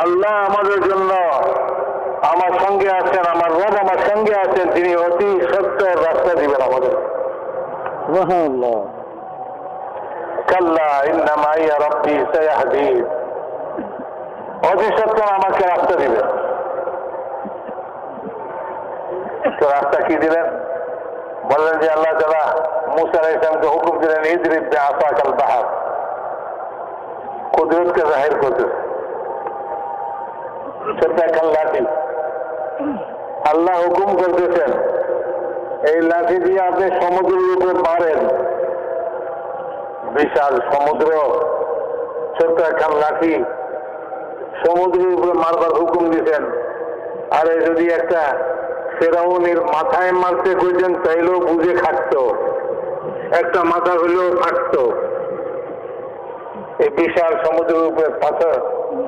আল্লাহ আমাদের জন্য আমার সঙ্গে আছেন, আমার রব আমার সঙ্গে আছেন, তিনি অতি সত্য রাস্তা দিবেন আমাদের। কাল্লা ইন্না মাইয়া রাব্বি সায়াহদিন, অতি সত্য আমাকে রাস্তা দিবেন। তো রাস্তা কি দিলেন? বললেন যে আল্লাহ তাআলা মুসা আলাইহিস সালামকে হুকুম দিলেন, ইদরিব বিআসাকাল বাহর, কুদরতকে জাহির করতে। ছোট্ট একটা লাঠি আল্লাহ হুকুম করতেছেন, এই লাঠি দিয়ে আপনি সমুদ্রের উপরে মারেন। বিশাল সমুদ্র, ছোট্ট একটা লাঠি সমুদ্রের উপরে মারবার হুকুম দিচ্ছেন। আরে যদি একটা ফেরাউনের মাথায় মারতে কইতেন তাইলেও বুঝে খাটতো, একটা মাথা হলেও থাকতো। এই বিশাল সমুদ্রের উপরে পাথর